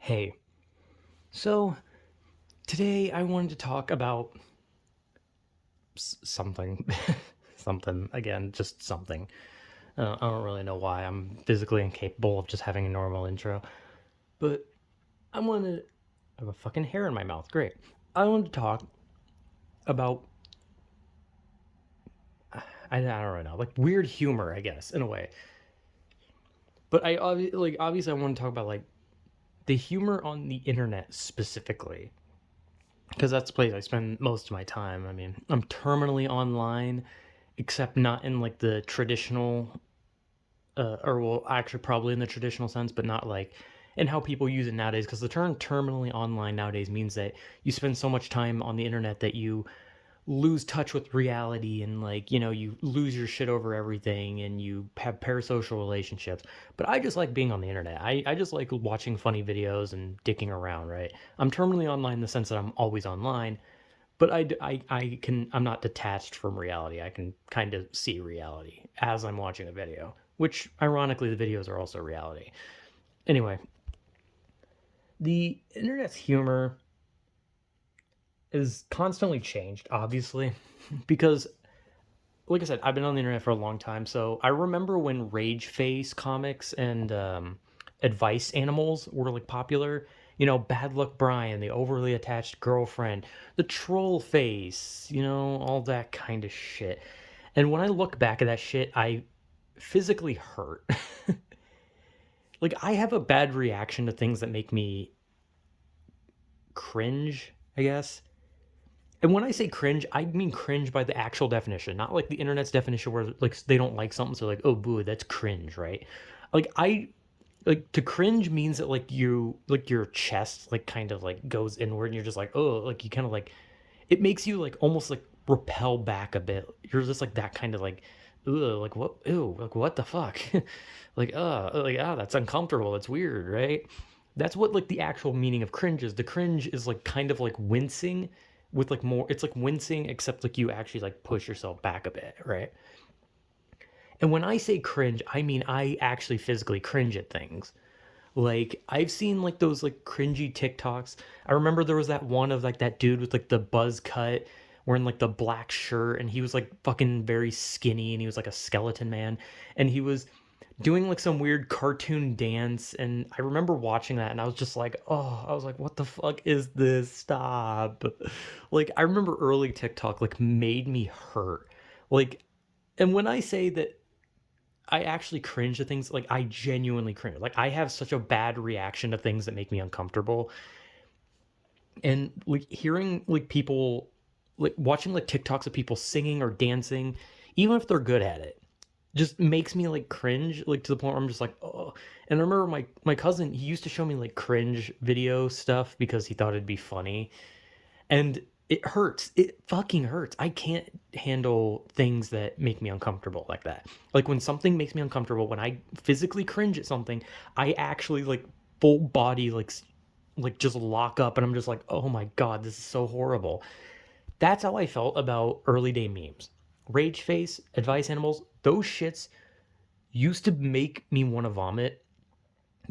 Hey, so today I wanted to talk about something. Something. Again, just something. I don't really know why. I'm physically incapable of just having a normal intro. But I wanted. I have a fucking hair in my mouth. Great. I wanted to talk about. I don't really know. Like weird humor, I guess, in a way. But obviously I want to talk about like the humor on the internet specifically. Because that's the place I spend most of my time. I mean, I'm terminally online, except not in like the traditional, or well, actually probably in the traditional sense, but not like in how people use it nowadays. Because the term terminally online nowadays means that you spend so much time on the internet that you lose touch with reality and like you lose your shit over everything and you have parasocial relationships. But I just like being on the internet. I just like watching funny videos and dicking around, right? I'm terminally online in the sense that I'm always online, but I'm not detached from reality. I can kind of see reality as I'm watching a video, which ironically the videos are also reality. Anyway, the internet's humor is constantly changed, obviously, because like I said, I've been on the internet for a long time, so I remember when Rage Face comics and Advice Animals were like popular. Bad Luck Brian, the overly attached girlfriend, the troll face, all that kind of shit. And when I look back at that shit, I physically hurt. Like I have a bad reaction to things that make me cringe, I guess. And when I say cringe, I mean cringe by the actual definition, not like the internet's definition where like they don't like something, so like, oh boo, that's cringe, right? Like I like to cringe means that like you like your chest like kind of like goes inward and you're just like, oh, like you kind of like it makes you like almost like repel back a bit. You're just like that kind of like, ugh, like what, ew, like what the fuck, like that's uncomfortable. It's weird, right? That's what like the actual meaning of cringe is. The cringe is like kind of like wincing with like more. It's like wincing except like you actually like push yourself back a bit, right? And when I say cringe, I mean I actually physically cringe at things. Like I've seen like those like cringy TikToks. I remember there was that one of like that dude with like the buzz cut wearing like the black shirt and he was like fucking very skinny and he was like a skeleton man and he was doing like some weird cartoon dance and I remember watching that and I was just like, "Oh, I was like, what the fuck is this? Stop." Like I remember early TikTok like made me hurt. Like and when I say that I actually cringe at things, like I genuinely cringe. Like I have such a bad reaction to things that make me uncomfortable. And like hearing like people like watching like TikToks of people singing or dancing, even if they're good at it, just makes me like cringe, like to the point where I'm just like, oh. And I remember my cousin, he used to show me like cringe video stuff because he thought it'd be funny. And it hurts. It fucking hurts. I can't handle things that make me uncomfortable like that. Like when something makes me uncomfortable, when I physically cringe at something, I actually like full body like just lock up and I'm just like, "Oh my god, this is so horrible." That's how I felt about early day memes. Rage face, advice animals, those shits used to make me want to vomit,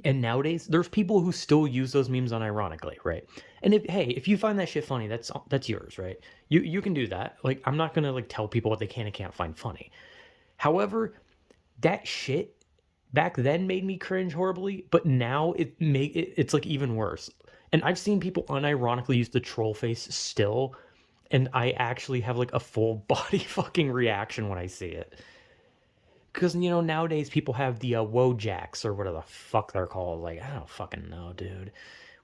and nowadays, there's people who still use those memes unironically, right? And if you find that shit funny, that's yours, right? You can do that. Like I'm not gonna like tell people what they can and can't find funny. However, that shit back then made me cringe horribly, but now it's like even worse. And I've seen people unironically use the troll face still, and I actually have like a full body fucking reaction when I see it because nowadays people have the Wojaks or whatever the fuck they're called. Like I don't fucking know, dude.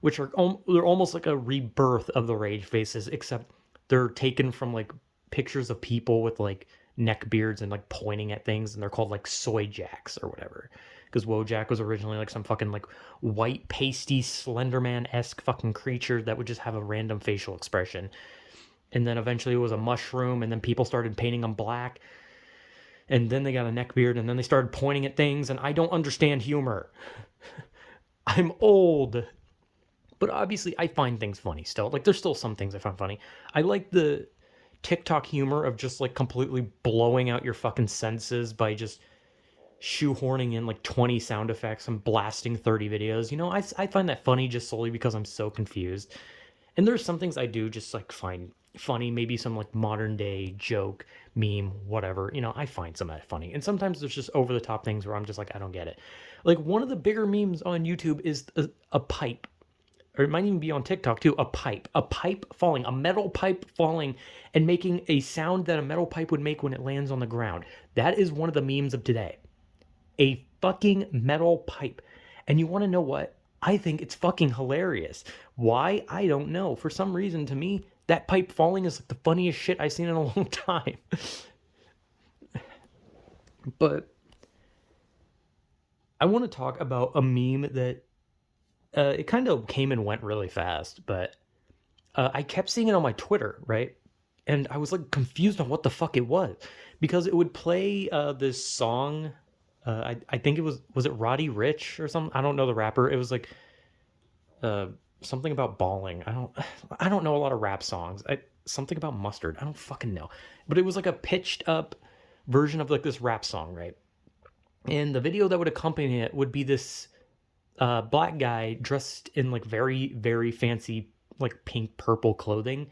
Which are they're almost like a rebirth of the rage faces, except they're taken from like pictures of people with like neck beards and like pointing at things, and they're called like soy jacks or whatever. Because Wojak was originally like some fucking like white pasty Slenderman esque fucking creature that would just have a random facial expression, and then eventually it was a mushroom, and then people started painting them black, and then they got a neck beard, and then they started pointing at things, and I don't understand humor. I'm old. But obviously, I find things funny still. Like, there's still some things I find funny. I like the TikTok humor of just like completely blowing out your fucking senses by just shoehorning in like 20 sound effects and blasting 30 videos. I find that funny just solely because I'm so confused. And there's some things I do just like find funny, maybe some like modern day joke, meme, whatever. I find some of that funny. And sometimes there's just over the top things where I'm just like, I don't get it. Like one of the bigger memes on YouTube is a pipe, or it might even be on TikTok too, a pipe falling, a metal pipe falling and making a sound that a metal pipe would make when it lands on the ground. That is one of the memes of today. A fucking metal pipe. And you want to know what? I think it's fucking hilarious. Why? I don't know. For some reason, to me, that pipe falling is like the funniest shit I've seen in a long time. But I want to talk about a meme that it kind of came and went really fast, but I kept seeing it on my Twitter, right? And I was like confused on what the fuck it was because it would play this song. I think was it Roddy Ricch or something? I don't know the rapper. It was like uh, something about balling. I don't know a lot of rap songs. Something about mustard. I don't fucking know. But it was like a pitched up version of like this rap song, right? And the video that would accompany it would be this black guy dressed in like very very fancy like pink purple clothing,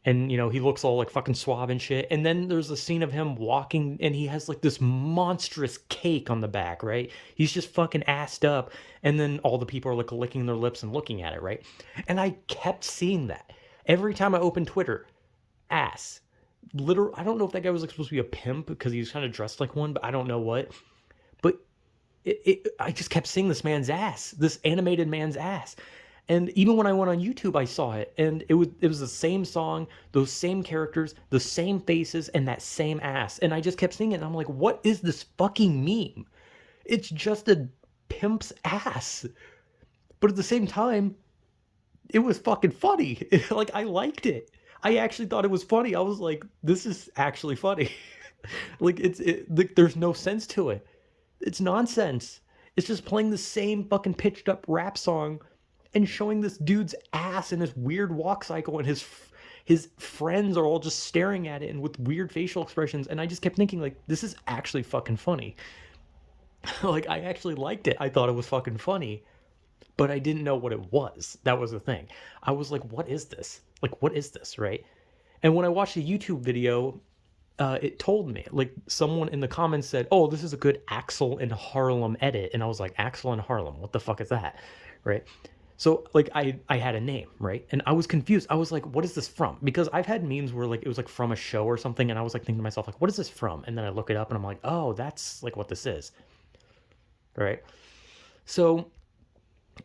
and he looks all like fucking suave and shit. And then there's a scene of him walking and he has like this monstrous cake on the back, right? He's just fucking assed up, and then all the people are like licking their lips and looking at it, right? And I kept seeing that every time I opened Twitter. Ass. Literal. I don't know if that guy was like supposed to be a pimp because he was kind of dressed like one, but I don't know what. But I just kept seeing this man's ass, this animated man's ass. And even when I went on YouTube, I saw it, and it was the same song, those same characters, the same faces, and that same ass. And I just kept seeing it, and I'm like, what is this fucking meme? It's just a pimp's ass. But at the same time, it was fucking funny. Like I liked it. I actually thought it was funny. I was like, this is actually funny. Like like, there's no sense to it. It's nonsense. It's just playing the same fucking pitched up rap song and showing this dude's ass in his weird walk cycle, and his friends are all just staring at it and with weird facial expressions. And I just kept thinking like, this is actually fucking funny. Like I actually liked it. I thought it was fucking funny, but I didn't know what it was. That was the thing. I was like, what is this? Like, what is this, right? And when I watched a YouTube video, it told me, like, someone in the comments said, oh, this is a good Axel in Harlem edit. And I was like, Axel in Harlem? What the fuck is that? Right? So, like, I had a name, right? And I was confused. I was like, what is this from? Because I've had memes where, like, it was, like, from a show or something. And I was, like, thinking to myself, like, what is this from? And then I look it up and I'm like, oh, that's, like, what this is. Right? So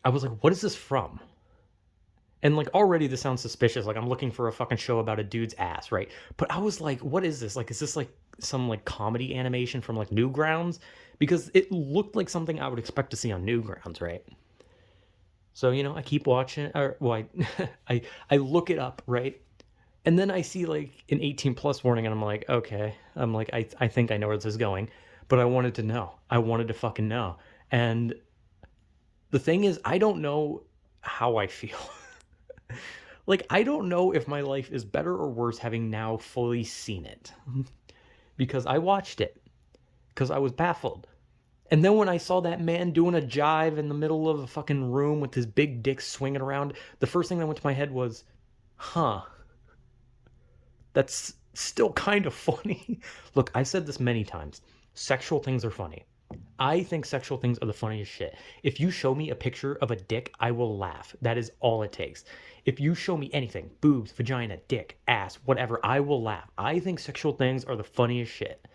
I was like, what is this from? And like already this sounds suspicious. Like I'm looking for a fucking show about a dude's ass, right? But I was like, what is this? Like, is this like some like comedy animation from like Newgrounds? Because it looked like something I would expect to see on Newgrounds, right? So, I keep watching, or well, I look it up, right? And then I see like an 18 plus warning, and I'm like, okay. I'm like, I think I know where this is going, but I wanted to know. I wanted to fucking know. And the thing is, I don't know how I feel. Like, I don't know if my life is better or worse having now fully seen it. Because I watched it. Because I was baffled. And then when I saw that man doing a jive in the middle of a fucking room with his big dick swinging around, the first thing that went to my head was, huh, that's still kind of funny. Look, I've said this many times. Sexual things are funny. I think sexual things are the funniest shit. If you show me a picture of a dick, I will laugh. That is all it takes. If you show me anything, boobs, vagina, dick, ass, whatever, I will laugh. I think sexual things are the funniest shit.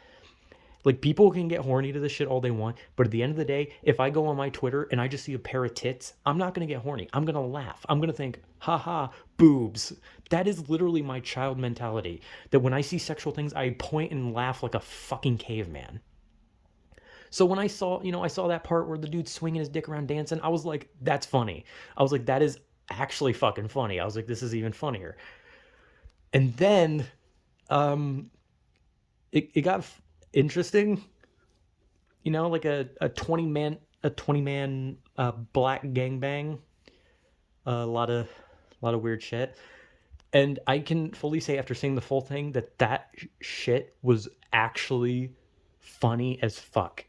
Like, people can get horny to this shit all they want, but at the end of the day, if I go on my Twitter and I just see a pair of tits, I'm not gonna get horny. I'm gonna laugh. I'm gonna think, haha, boobs. That is literally my child mentality. That when I see sexual things, I point and laugh like a fucking caveman. So when I saw that part where the dude's swinging his dick around dancing, I was like, that's funny. I was like, that is actually fucking funny. I was like, this is even funnier. And then it got interesting, like a 20 man black gangbang, a lot of weird shit. And I can fully say after seeing the full thing that shit was actually funny as fuck.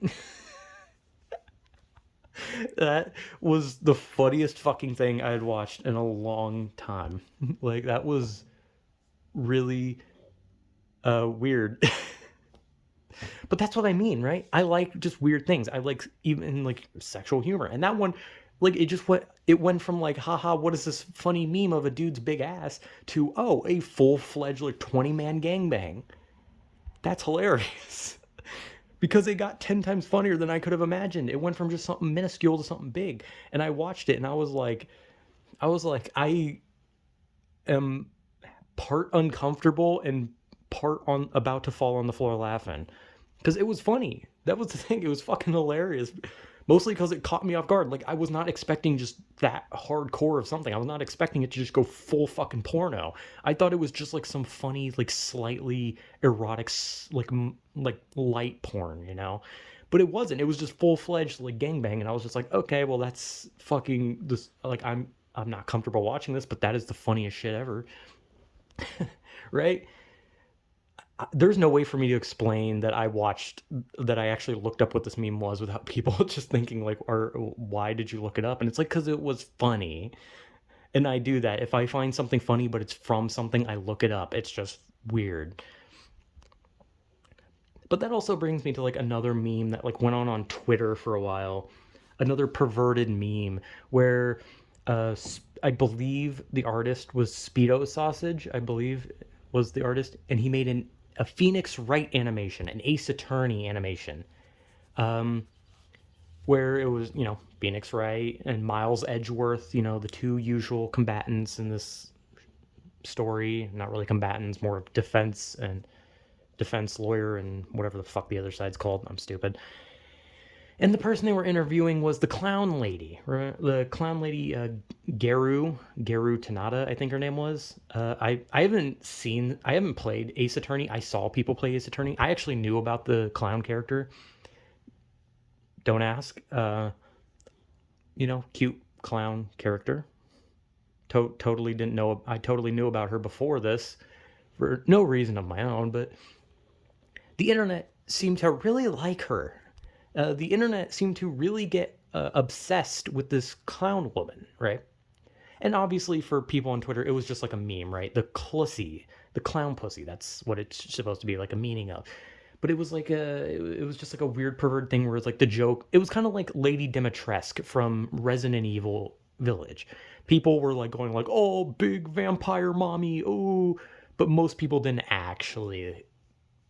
That was the funniest fucking thing I had watched in a long time. Like that was really weird. But that's what I mean, right? I like just weird things. I like even like sexual humor. And that one, like it went from like, haha, what is this funny meme of a dude's big ass to, oh, a full-fledged like 20-man gangbang. That's hilarious. Because it got 10 times funnier than I could have imagined. It went from just something minuscule to something big. And I watched it and I was like, I am part uncomfortable and part on about to fall on the floor laughing because it was funny. That was the thing. It was fucking hilarious. Mostly because it caught me off guard. Like I was not expecting just that hardcore of something. I was not expecting it to just go full fucking porno. I thought it was just like some funny, like slightly erotic, like light porn, you know. But it wasn't. It was just full fledged like gangbang, and I was just like, okay, well that's fucking this. Like I'm not comfortable watching this, but that is the funniest shit ever, right? There's no way for me to explain that I actually looked up what this meme was without people just thinking like, or why did you look it up? And it's like, because it was funny. And I do that. If I find something funny, but it's from something, I look it up. It's just weird. But that also brings me to like another meme that like went on Twitter for a while. Another perverted meme where I believe the artist was Speedo Sausage, I believe was the artist, and he made a Phoenix Wright animation, an Ace Attorney animation, where it was, Phoenix Wright and Miles Edgeworth, the two usual combatants in this story. Not really combatants, more of defense lawyer and whatever the fuck the other side's called. I'm stupid. And the person they were interviewing was the clown lady. The clown lady, Geru Tanada, I think her name was. I haven't played Ace Attorney. I saw people play Ace Attorney. I actually knew about the clown character. Don't ask. Cute clown character. Totally didn't know. I totally knew about her before this for no reason of my own, but the internet seemed to really like her. The internet seemed to really get obsessed with this clown woman, right? And obviously, for people on Twitter, it was just like a meme, right? The clussy, the clown pussy. That's what it's supposed to be like a meaning of. But it was like it was just like a weird pervert thing where it's like the joke. It was kind of like Lady Dimitrescu from Resident Evil Village. People were like going like, "Oh, big vampire mommy, oh," but most people didn't actually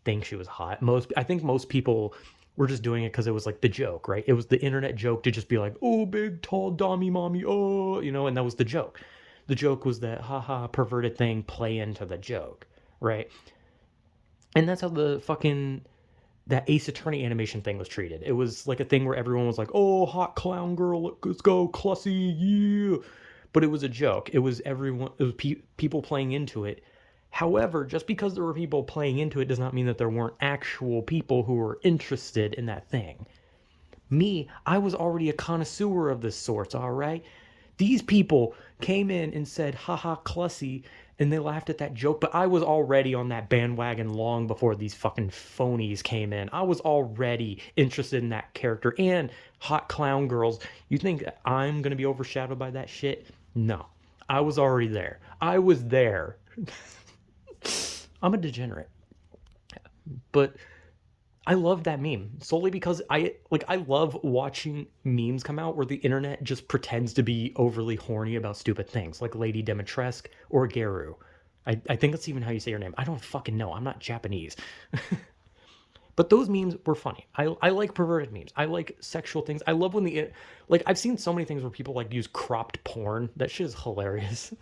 think she was hot. I think most people were just doing it because it was like the joke, right? It was the internet joke to just be like, "Oh, big tall dummy mommy, oh," and that was the joke. The joke was that haha perverted thing play into the joke, right? And that's how that Ace Attorney animation thing was treated. It was like a thing where everyone was like, "Oh, hot clown girl, let's go, Clussy, yeah." But it was a joke. It was everyone. It was people playing into it. However, just because there were people playing into it does not mean that there weren't actual people who were interested in that thing. Me, I was already a connoisseur of this sort, all right? These people came in and said, haha, Clussy, and they laughed at that joke, but I was already on that bandwagon long before these fucking phonies came in. I was already interested in that character and hot clown girls. You think I'm gonna be overshadowed by that shit? No. I was already there. I was there. I'm a degenerate. But I love that meme solely because I love watching memes come out where the internet just pretends to be overly horny about stupid things, like Lady Dimitrescu or Geru. I think that's even how you say your name. I don't fucking know. I'm not Japanese. But those memes were funny. I like perverted memes. I like sexual things. I love when I've seen so many things where people like use cropped porn. That shit is hilarious.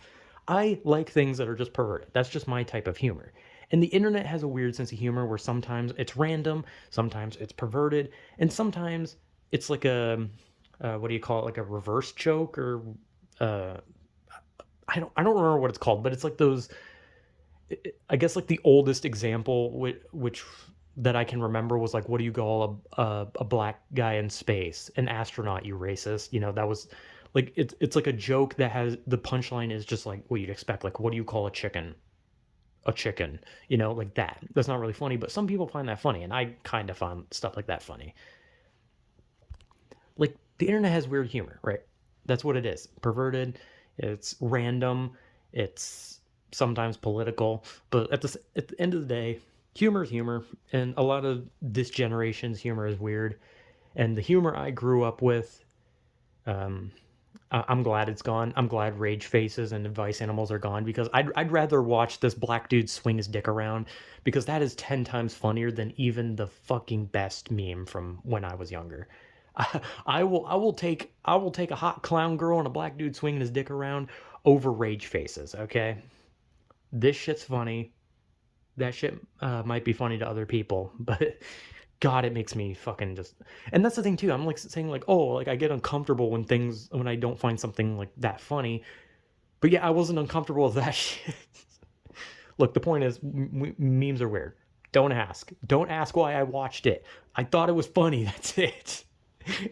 I like things that are just perverted. That's just my type of humor. And the internet has a weird sense of humor where sometimes it's random, sometimes it's perverted, and sometimes it's like what do you call it? Like a reverse joke or uh, I don't remember what it's called, but it's like those. I guess like the oldest example, which that I can remember was like, what do you call a black guy in space? An astronaut, you racist. That was like it's like a joke that has the punchline is just like what you'd expect. Like, what do you call a chicken? a chicken, you know, like that. That's not really funny, but some people find that funny, and I kind of find stuff like that funny. Like the internet has weird humor, right? That's what it is. Perverted, it's random, it's sometimes political, but at the end of the day, humor is humor, and a lot of this generation's humor is weird. And the humor I grew up with, um, I'm glad it's gone. I'm glad Rage Faces and Advice Animals are gone because I'd rather watch this black dude swing his dick around because that is 10 times funnier than even the fucking best meme from when I was younger. I will take a hot clown girl and a black dude swinging his dick around over Rage Faces, okay? This shit's funny. That shit might be funny to other people, but God, it makes me fucking just. And that's the thing too. I'm like saying like, oh, like I get uncomfortable when I don't find something like that funny. But yeah, I wasn't uncomfortable with that shit. Look, the point is, memes are weird. Don't ask. Don't ask why I watched it. I thought it was funny. That's it.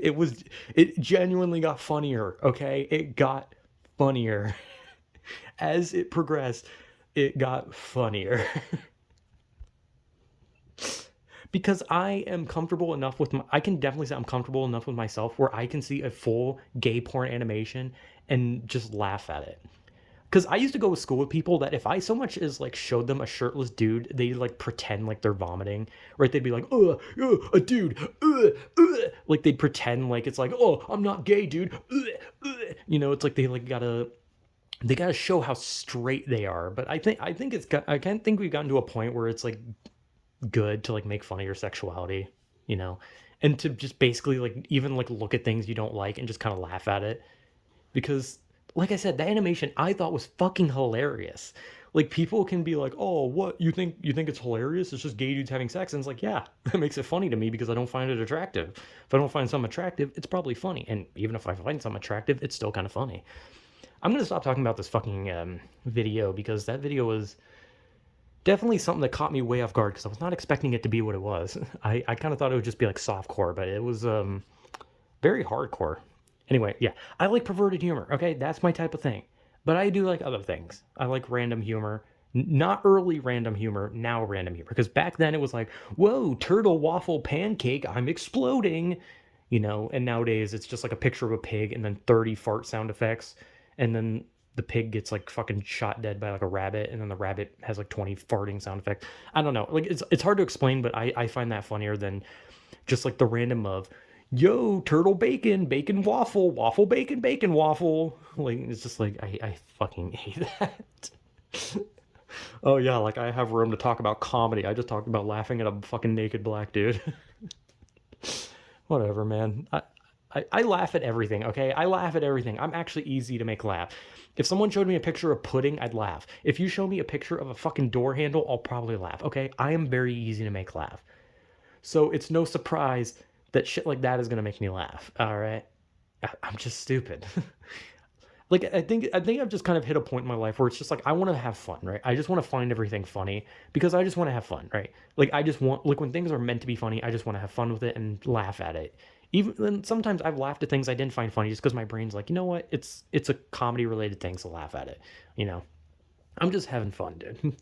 It was. It genuinely got funnier. Okay, it got funnier as it progressed. It got funnier. Because I am comfortable enough with I can definitely say I'm comfortable enough with myself where I can see a full gay porn animation and just laugh at it. Because I used to go to school with people that if I so much as like showed them a shirtless dude, they like pretend like they're vomiting, right? They'd be like, a dude, like they'd pretend like it's like, oh, I'm not gay, dude, you know, it's like they gotta show how straight they are. But I think I can't think we've gotten to a point where it's like good to like make fun of your sexuality, you know, and to just basically like even like look at things you don't like and just kind of laugh at it. Because like I said, the animation I thought was fucking hilarious. Like people can be like, oh, what you think it's hilarious, it's just gay dudes having sex, and it's like, yeah, that makes it funny to me because I don't find it attractive. If I don't find something attractive, it's probably funny, and even if I find something attractive, it's still kind of funny. I'm gonna stop talking about this fucking video because that video was definitely something that caught me way off guard because I was not expecting it to be what it was. I kind of thought it would just be like softcore, but it was very hardcore. Anyway, yeah, I like perverted humor. Okay, that's my type of thing. But I do like other things. I like random humor. Not early random humor, now random humor. Because back then it was like, whoa, turtle waffle pancake, I'm exploding. You know, and nowadays it's just like a picture of a pig and then 30 fart sound effects. And then the pig gets like fucking shot dead by like a rabbit, and then the rabbit has like 20 farting sound effects. I don't know. Like it's hard to explain, but I find that funnier than just like the random of yo, turtle bacon, bacon waffle, waffle bacon, bacon waffle. Like it's just like I fucking hate that. Oh yeah, like I have room to talk about comedy. I just talked about laughing at a fucking naked black dude. Whatever, man. I laugh at everything, okay? I laugh at everything. I'm actually easy to make laugh. If someone showed me a picture of pudding, I'd laugh. If you show me a picture of a fucking door handle, I'll probably laugh, okay? I am very easy to make laugh. So it's no surprise that shit like that is gonna make me laugh, all right? I'm just stupid. Like I think I've just kind of hit a point in my life where it's just like I want to have fun, right? I just want to find everything funny because I just want to have fun, right? Like I just want like when things are meant to be funny, I just want to have fun with it and laugh at it. Even then sometimes I've laughed at things I didn't find funny just because my brain's like, you know what? It's a comedy related thing, so laugh at it. You know, I'm just having fun, dude.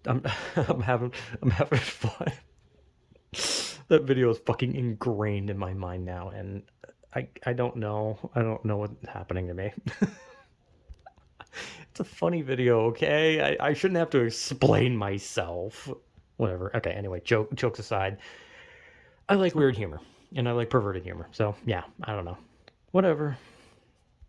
I'm I'm having fun. That video is fucking ingrained in my mind now, and I don't know what's happening to me. It's a funny video, okay? I shouldn't have to explain myself. Whatever. Okay, anyway, jokes aside, I like weird humor and I like perverted humor. So, yeah, I don't know. Whatever.